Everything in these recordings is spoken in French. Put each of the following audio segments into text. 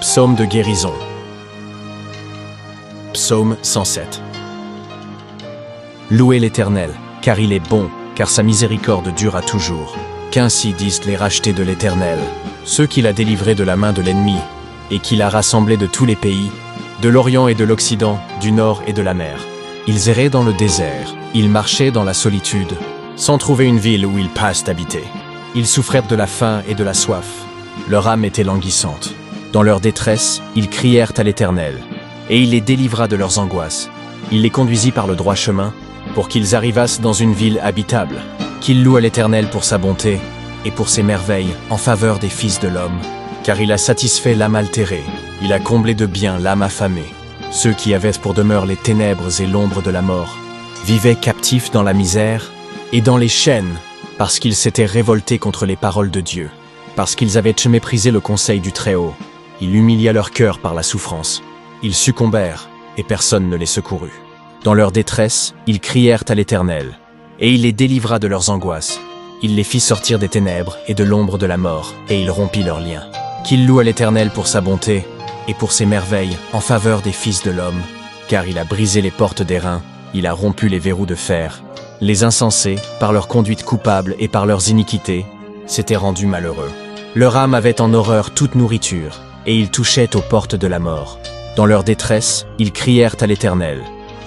Psaume de guérison. Psaume 107. Louez l'Éternel, car il est bon, car sa miséricorde dure à toujours. Qu'ainsi disent les rachetés de l'Éternel, ceux qu'il a délivrés de la main de l'ennemi, et qu'il a rassemblés de tous les pays, de l'Orient et de l'Occident, du Nord et de la mer. Ils erraient dans le désert, ils marchaient dans la solitude, sans trouver une ville où ils passent habiter. Ils souffrèrent de la faim et de la soif. Leur âme était languissante. Dans leur détresse, ils crièrent à l'Éternel, et il les délivra de leurs angoisses. Il les conduisit par le droit chemin, pour qu'ils arrivassent dans une ville habitable. Qu'ils louent à l'Éternel pour sa bonté, et pour ses merveilles en faveur des fils de l'homme. Car il a satisfait l'âme altérée, il a comblé de bien l'âme affamée. Ceux qui avaient pour demeure les ténèbres et l'ombre de la mort, vivaient captifs dans la misère et dans les chaînes, parce qu'ils s'étaient révoltés contre les paroles de Dieu, parce qu'ils avaient méprisé le conseil du Très-Haut. Il humilia leur cœur par la souffrance. Ils succombèrent, et personne ne les secourut. Dans leur détresse, ils crièrent à l'Éternel, et il les délivra de leurs angoisses. Il les fit sortir des ténèbres et de l'ombre de la mort, et il rompit leurs liens. Qu'ils louent à l'Éternel pour sa bonté, et pour ses merveilles en faveur des fils de l'homme, car il a brisé les portes d'airain, il a rompu les verrous de fer. Les insensés, par leur conduite coupable et par leurs iniquités, s'étaient rendus malheureux. Leur âme avait en horreur toute nourriture, et ils touchaient aux portes de la mort. Dans leur détresse, ils crièrent à l'Éternel,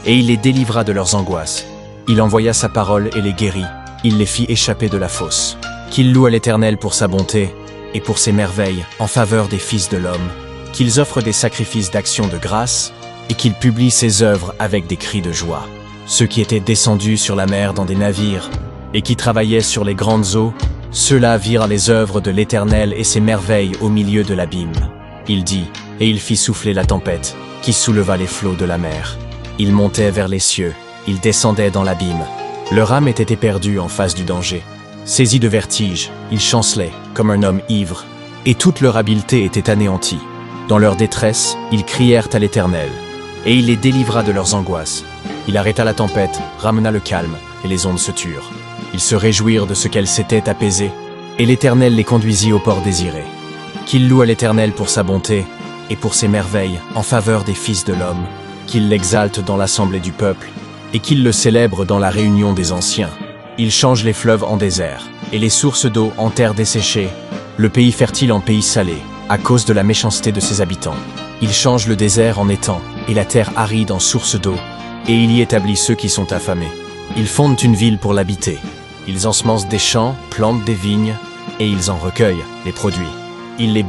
et il les délivra de leurs angoisses. Il envoya sa parole et les guérit, il les fit échapper de la fosse. Qu'ils louent à l'Éternel pour sa bonté, et pour ses merveilles en faveur des fils de l'homme, qu'ils offrent des sacrifices d'action de grâce, et qu'ils publient ses œuvres avec des cris de joie. Ceux qui étaient descendus sur la mer dans des navires, et qui travaillaient sur les grandes eaux, ceux-là virent les œuvres de l'Éternel et ses merveilles au milieu de l'abîme. Il dit, et il fit souffler la tempête, qui souleva les flots de la mer. Ils montaient vers les cieux, ils descendaient dans l'abîme. Leur âme était éperdue en face du danger. Saisis de vertige, ils chancelaient, comme un homme ivre, et toute leur habileté était anéantie. Dans leur détresse, ils crièrent à l'Éternel, et il les délivra de leurs angoisses. Il arrêta la tempête, ramena le calme, et les ondes se turent. Ils se réjouirent de ce qu'elles s'étaient apaisées, et l'Éternel les conduisit au port désiré. Qu'ils louent à l'Éternel pour sa bonté, et pour ses merveilles en faveur des fils de l'homme, qu'ils l'exaltent dans l'assemblée du peuple, et qu'ils le célèbrent dans la réunion des anciens. Il change les fleuves en désert, et les sources d'eau en terre desséchée, le pays fertile en pays salé, à cause de la méchanceté de ses habitants. Il change le désert en étang, et la terre aride en source d'eau, et il y établit ceux qui sont affamés. Ils fondent une ville pour l'habiter. Ils ensemencent des champs, plantent des vignes, et ils en recueillent les produits. Il les